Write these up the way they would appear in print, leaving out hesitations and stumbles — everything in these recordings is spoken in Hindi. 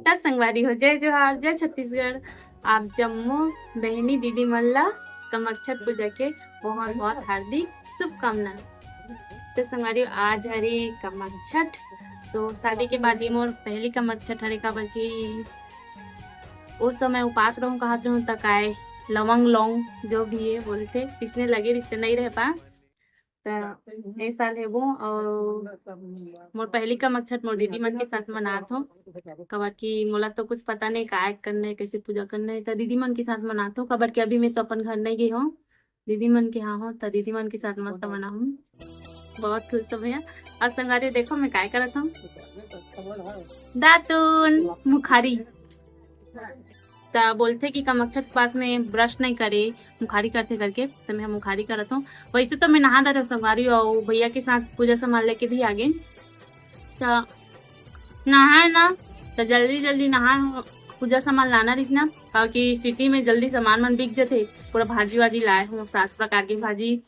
दस संगवारी हो जय जोहार जय छत्तीसगढ़। आप जम्मू बहनी दीदी मल्ला कमरछठ पूजा के बहुत बहुत हार्दिक शुभकामनाएं। तो संगवारी आज हरी कमरछठ। तो शादी के बाद ये मोर पहली कमरछठ हरे काबर की उस समय उपास रहूं कहत रहूं तक आए लवंग लौंग जो भी है बोलते इसने लगे रिश्ते नहीं रह पा। ए साल है वो और मोर पहली कमरछठ मोर दीदी मन के साथ मनात हूँ। कबर की मोला तो कुछ पता नहीं काय करना है कैसे पूजा करना है तो दीदी मन के साथ मनात हूँ। कबर के अभी मैं तो अपन घर नहीं गई हूँ, दीदी मन के यहाँ हूँ तो दीदी मन के साथ मस्त मना हूँ। बहुत खुश हूँ भैया। और संगारी देखो मैं काय करत हूँ, दातुन मुखारी। तो बोलते कि कमरछठ पास में ब्रश नहीं करे मुखारी करते करके तो मैं मुखारी करत हूँ। वैसे तो मैं नहा रहा संगारी और भैया के साथ पूजा सामान लेके भी आ गए। तो नहाए ना तो जल्दी जल्दी नहा पूजा सामान लाना रखना क्योंकि सिटी में जल्दी सामान मन बिक जाते। पूरा भाजी वाजी लाए हूँ 7 प्रकार की भाजी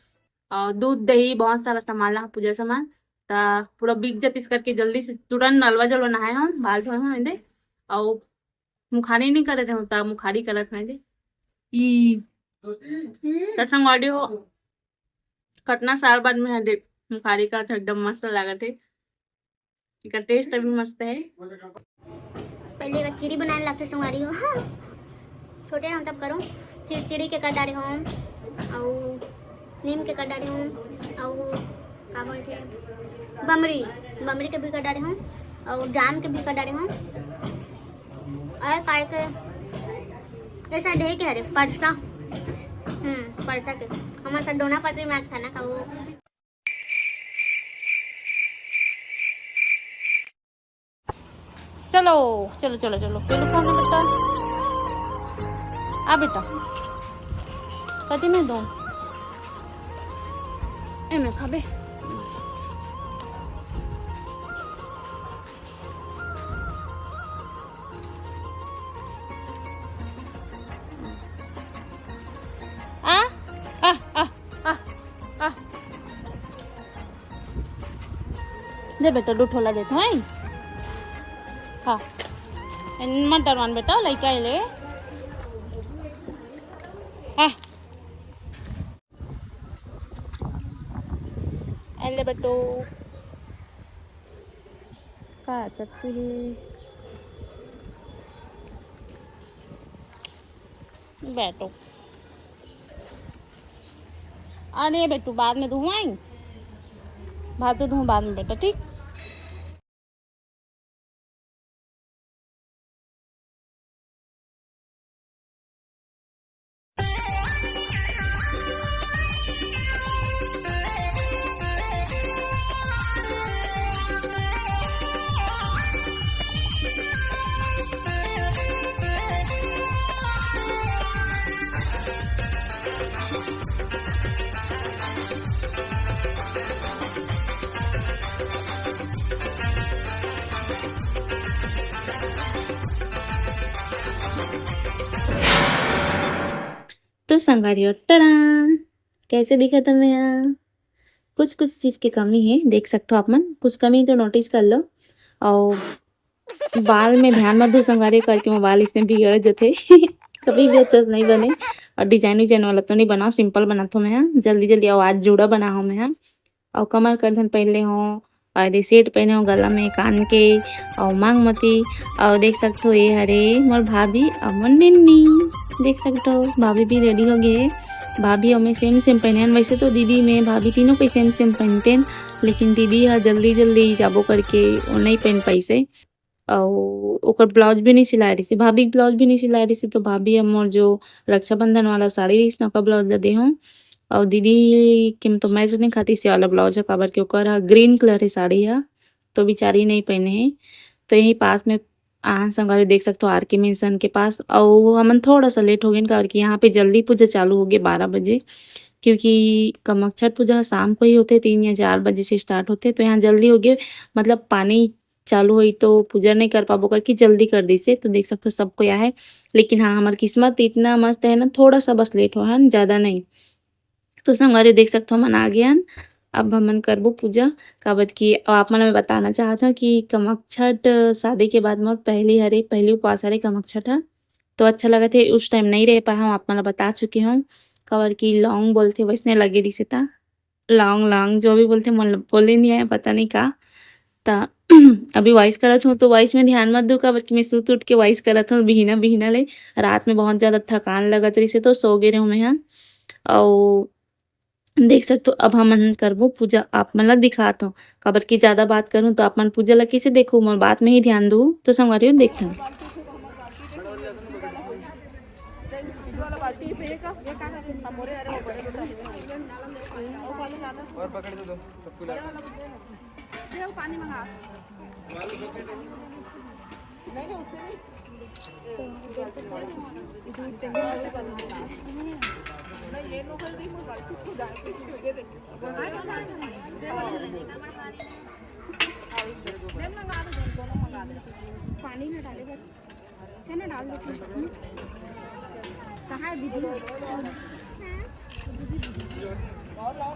और दूध दही बहुत सारा सामान ला पूजा सामान तो पूरा बिक जाते। इस करके जल्दी से तुरंत नलवा जलवा नहाए हम बाल धोए हम दे और मुखारी नहीं करे थे तब मुखारी करत मैं दे ई संग ऑडियो कटना साल बाद में है दे मुखारी का एकदम मस्त लागत है। इसका टेस्ट अभी मस्त है। पहले चिड़ी बनाने लगते तुम्हारी हो हाँ। छोटे हम तब करो चिड़ी के कर डाले हम और नीम के कर डाले हम और क्या बोलते बमरी बमरी के भी कर डाले हम और जाम के भी कर डाले हम और काय के ऐसा ढे के हरे परसा परसा के हमारे साथ दोना पत्री मैच खाना का वो चलो चलो चलो चलो चलो कौन है बेटा आ बेटा कति में दो ए मैं खाबे आ आ आ आ आ दे बेटा दो ठोला देते हैं हाँ मत डरवान बेटा लड़का ले हाँ एले बेटो का चत्तू बैठो। अरे बेटू बाद में धुआं आई भात तो धुआं बाद में बेटा ठीक। तो संगारियों टड़ा कैसे दिखा तुम्हें यहाँ कुछ कुछ चीज की कमी है देख सकते हो आप मन कुछ कमी तो नोटिस कर लो। और बाल में ध्यान मत दो संगारी करके वो बाल इसने बिगड़ जाते कभी भी अच्छा नहीं बने। और डिजाइन विजाइन वाला तो नहीं बनाओ सिंपल बनाता हूँ मैं यहाँ जल्दी जल्दी। और आज जूड़ा बना हूँ मैं यहाँ और कमर करधन पहन ले हूँ और सेट पहने हो गला में कान के और मांग मती। और देख सकते हो ये हरे मोर भाभी और मोर निन्नी देख सकते हो भाभी भी रेडी हो गए। भाभी और मैं सेम सेम पहने वैसे तो दीदी में भाभी तीनों को सेम सेम पहनते लेकिन दीदी है जल्दी जल्दी जाबो करके वो नहीं पहन पाई से और ओकर ब्लाउज भी नहीं सिलाई रही भाभी ब्लाउज भी नहीं सिलाई रही तो भाभी मोर जो रक्षाबंधन वाला साड़ी रही ना ब्लाउज दे दे हूँ। और दीदी के तो मैच नहीं खाती से वाला ब्लाउज है काबर के ओकर ग्रीन कलर है साड़ी है तो बेचारी नहीं पहने हैं। तो यही पास में संगवारी देख सकते हो आर के मेंशन के पास और हमन थोड़ा सा लेट हो गए काबर कि यहाँ पे जल्दी पूजा चालू हो गई 12 बजे क्योंकि कमरछठ पूजा शाम को ही होते 3 या 4 बजे से स्टार्ट होते तो यहाँ जल्दी हो गए मतलब पानी चालू हुई तो पूजा नहीं कर पाबो करके जल्दी कर दी से। तो देख सकते हो सबको यहाँ है लेकिन हाँ हमारी किस्मत इतना मस्त है ना थोड़ा सा बस लेट हो है ज़्यादा नहीं। तो संगवारी देख सकते हो मन आ गया अब हमन करबो पूजा काबर की आप मन ल मैं बताना चाहत हव कि कमकछठ शादी के बाद मोर पहली उपवास हरे कमकछठ ह। तो अच्छा लगत हे उस टाइम नहीं रह पाए हव आप मन ल बता चुकी हव काबर की लौंग बोलथे वइसने लगे रहिसे त लौंग जो भी बोलथे मोला बोले नहीं आया पता नहीं का। त अभी वॉइस करत हूँ तो वॉइस में ध्यान मत दो काबर की मैं सुत उठ के वॉइस करत हूँ बिहना ले। रात में बहुत ज़्यादा थकान लगत रहिसे तो सो गे रेहूँ मेंहा अउ देख सकते हो अब हमन करबो पूजा आप मन ल दिखात हव काबर की ज़्यादा बात करहूँ तो आप मन पूजा ल कइसे देखहु मोर बात में ही ध्यान देहु तो संगवारी हो देखथन। और पकड़ दो सबको ला पानी मंगा नहीं उससे नहीं ये लोग जल्दी में बाल्टी को डाल के दे दे मंगा दो दोनों मंगा दे पानी में डाले बस चने डाल दो कहाँ है दीदी और लाओ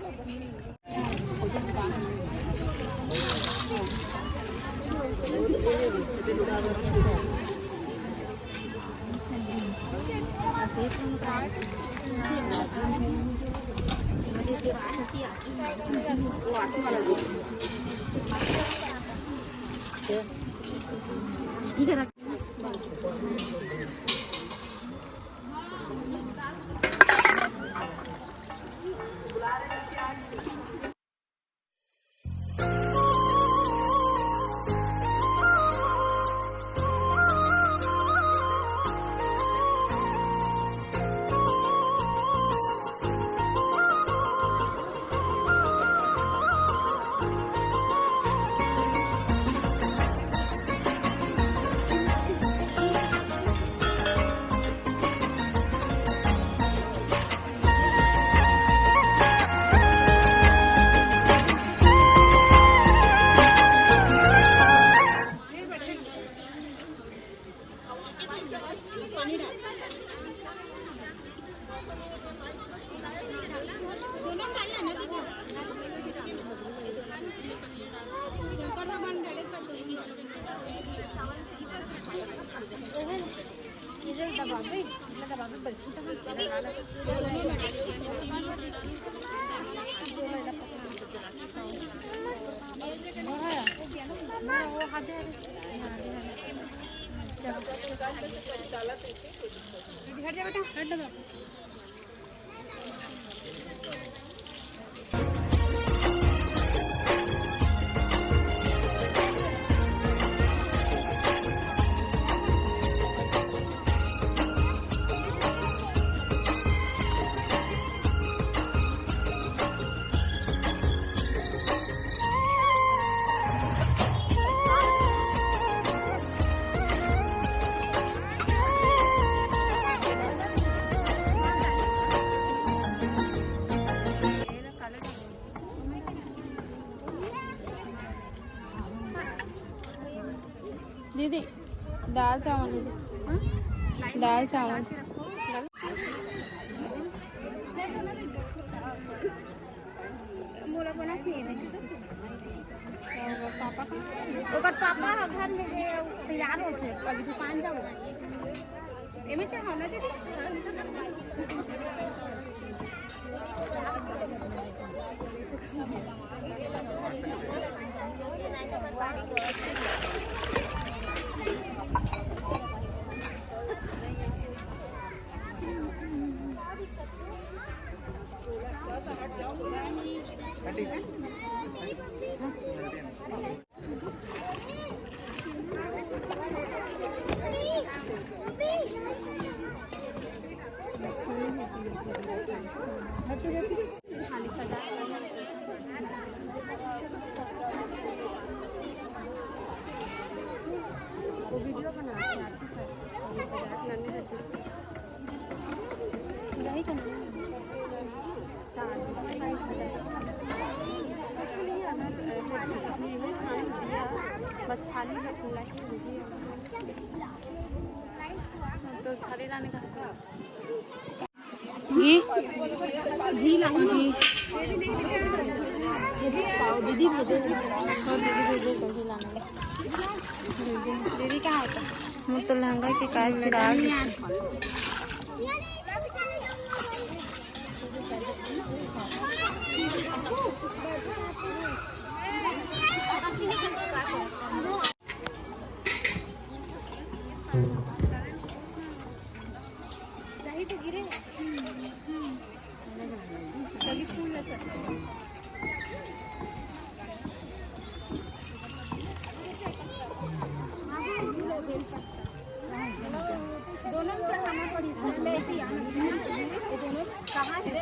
दीदी दाल चावल दीदी दाल चावल पापा घर में तैयार होते अभी दुकान जाओ एमे चाहो ना दीदी वीडियो बना बस थाली में तो थाली लाने का घी लाऊंगी दीदी भेजे दीदी कहाँ है मैं तो लहंगा के काय चिराग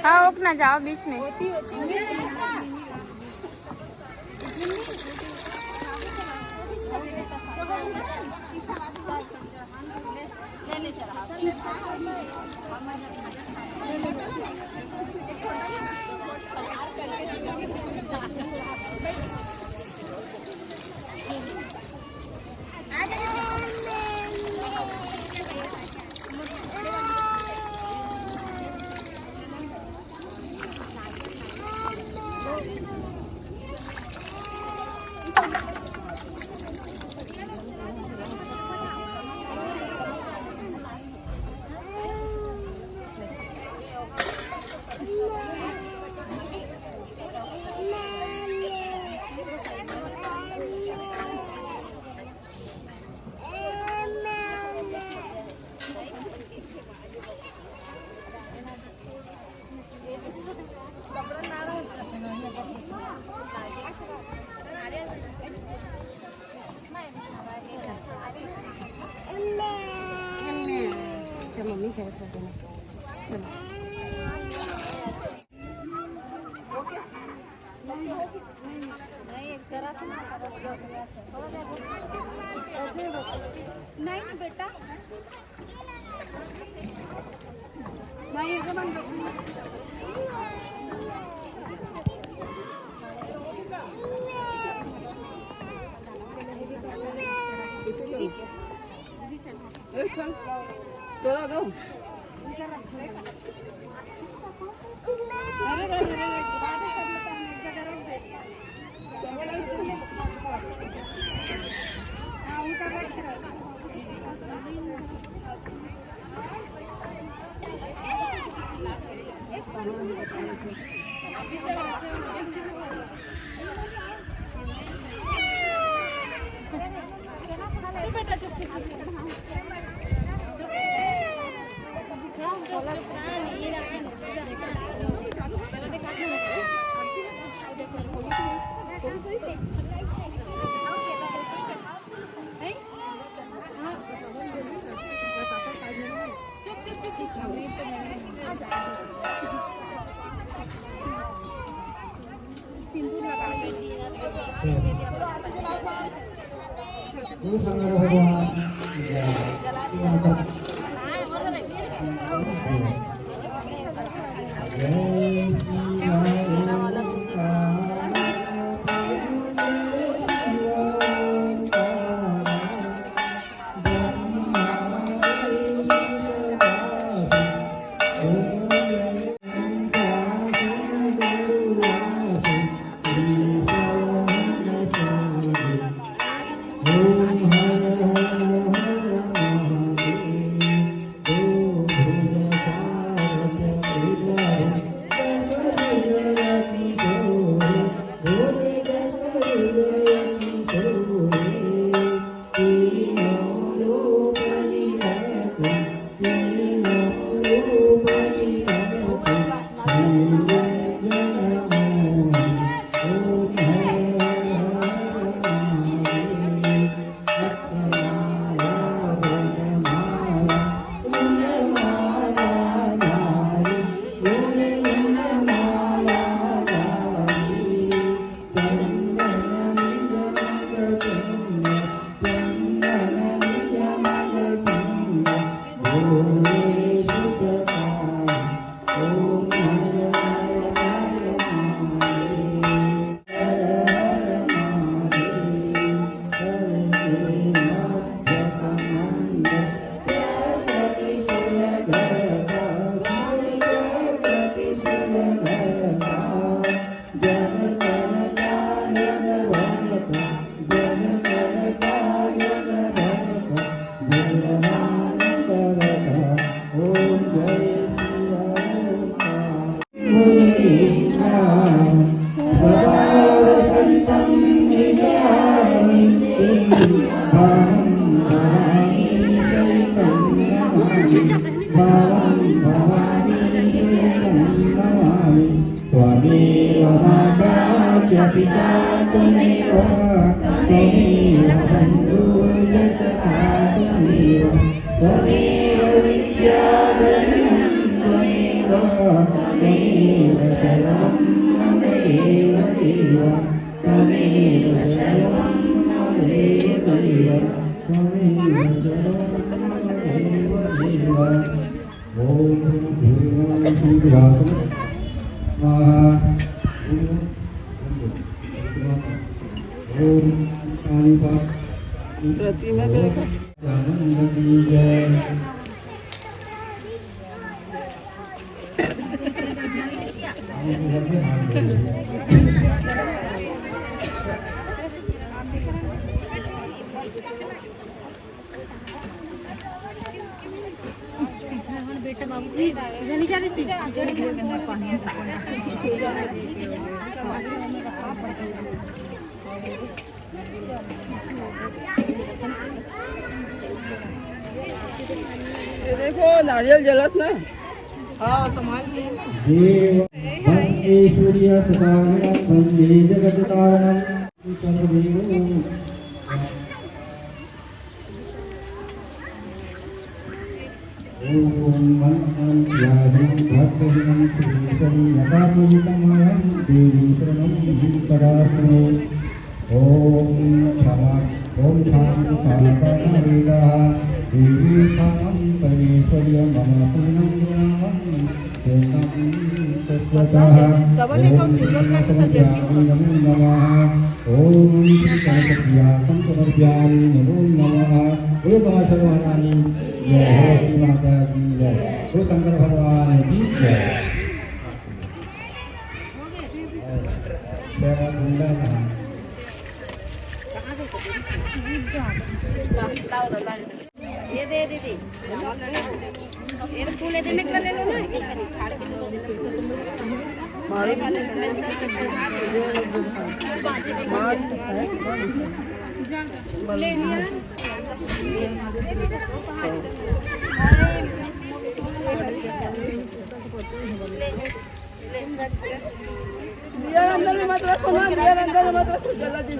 हाँ ओक ना जाओ बीच में मम्मी खेल सकते हैं नहीं ना बेटा भावं भवानी शरणं नमामि त्वमेव माता च पिता त्वमेव बन्धुश्च सखा त्वमेव विद्याधरं त्वमेव सर्वं मम एव देव त्वमेव सर्वं मम एव देव त्वमेव सर्वं मम एव देव ॐ भूर्भुवः ओम प्रतिमा बेटा बाबू जल्दी जा रही देखो नारियल जलत ना। हाँ संभाल देव वन्दे सूर्य सदानन्दं वन्दे जगत्तारणं सर्वदेवं ॐ मन्त्रं याजं भक्तजनं श्रीशं यथापूजितमहं देवी शरणं सदास्मि ॐ क्षमा ॐ शान्तिः देवी स्थानं परमेश्वर्य मम पूर्णं गुणामं तेनं सत्वतः ॐ श्रीकनकप्रियाय नमो नमः ॐ श्रीकनकप्रियाय समर्पयामि नमो नमः बोलो बाबा सर्वहारानी जय हो श्री माता की जय हो शंकर भगवान की जय सेवा सुंदर ये दे दीदी ये फूल देने के ले लो ना मारी वाले ले लिया अंदर में मत रखो ना अंदर में मत रखो जला दी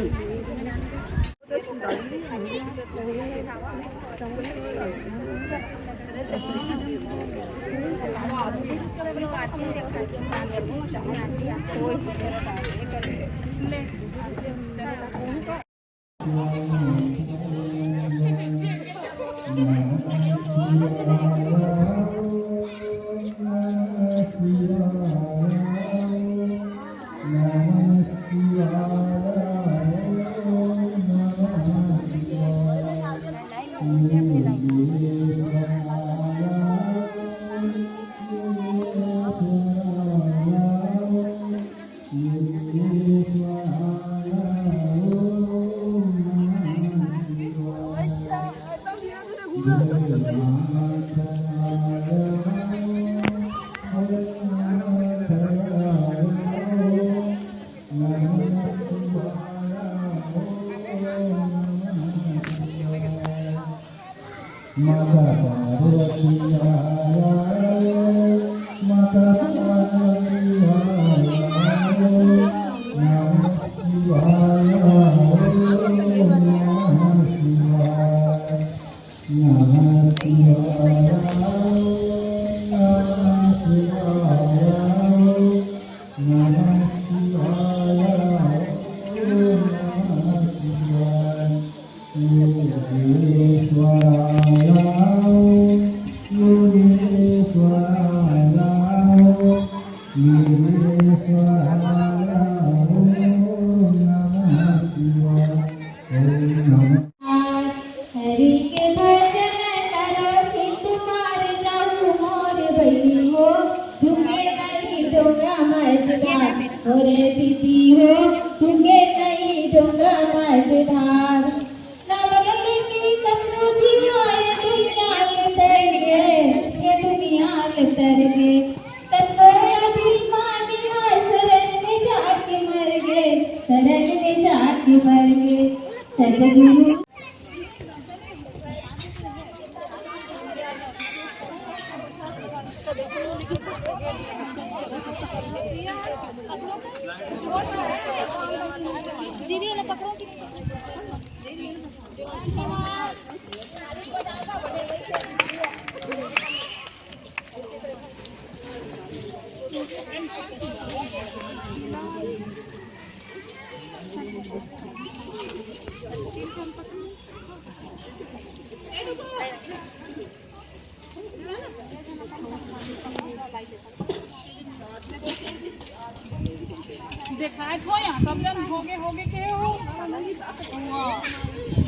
दिखाए थो यहाँ तब जन होगे होगे के हो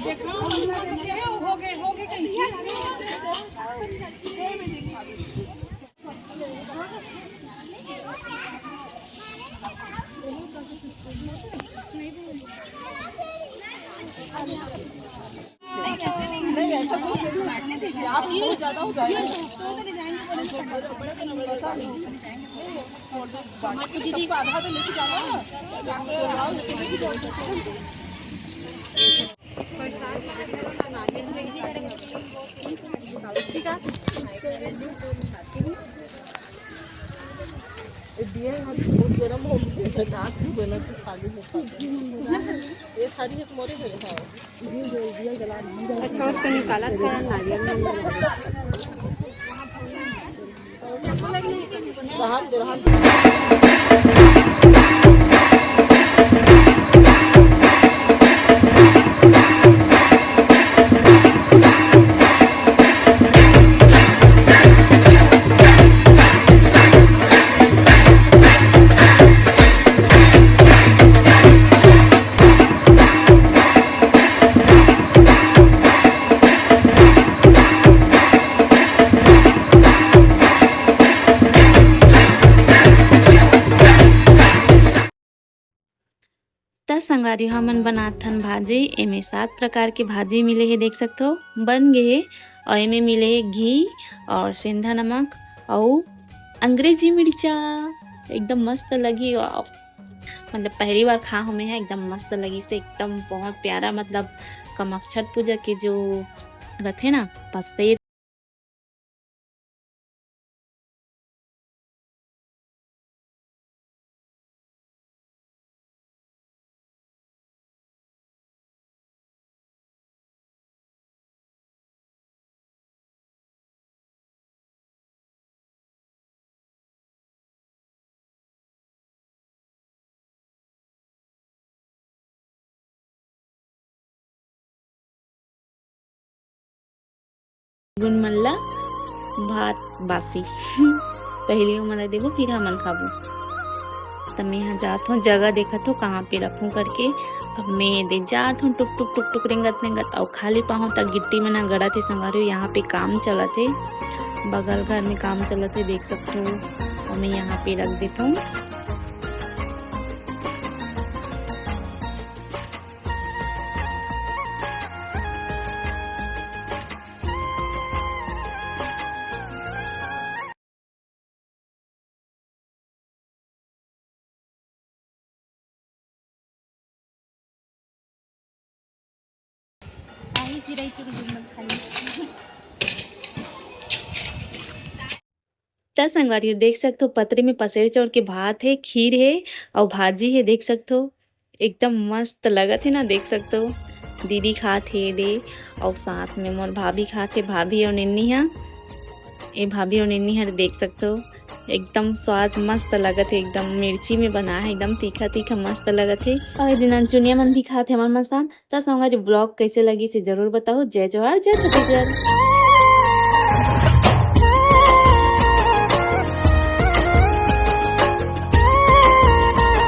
देखो के होगे होगे के आप ये ज्यादा हो जाएगा दीदी आधा तो लेके जाना ठीक है दिए बहुत गरम हो गया रात भी बना तो खाली ये सारी है तुम्हारे घर है अच्छा उसको निकाला था नारियल त संगवारी हमन बनाथन भाजी। एमे 7 प्रकार के भाजी मिले हे, देख सकते हो बन गए हे। और एमे मिले हे घी और सेंधा नमक और अंग्रेजी मिर्चा। एकदम मस्त लगी, मतलब पहली बार खा हमें है, एकदम मस्त लगी से एकदम बहुत प्यारा। मतलब कमक्षट पूजा के जो रहते ना पसेर गुण मल्ला भात बासी पहले मला देबो फिर हमन खाबो। तब मैं यहाँ जात हूँ, जगह देखा तो कहाँ पे रखूँ करके। अब मैं दे जात हूँ टुक टुक टुक टुक रेंगत रेंगत और खाली पाऊँ तक गिट्टी में ना गड़ा थे संगारो। यहाँ पे काम चला थे, बगल घर में काम चला थे, देख सकते हो। और मैं यहाँ पे रख देता हूँ। त संगवारी देख सकते हो पतरे में पसेर चौर के भात है, खीर है और भाजी है, देख सकते हो। एकदम मस्त लगत है ना, देख सकते हो। दीदी खात है दे और साथ में मोर भाभी खात है, भाभी और निन्नी है। ये भाभी और निन्नी है, देख सकते हो। एकदम स्वाद मस्त लगत है, एकदम मिर्ची में बना है, एकदम तीखा तीखा मस्त लगत है। और ये दिन चुनिया मन भी खाते हमारे साथ। त संगवारी ब्लॉग कैसे लगी से जरूर बताओ। जय जवाहर जय छत्तीसगढ़।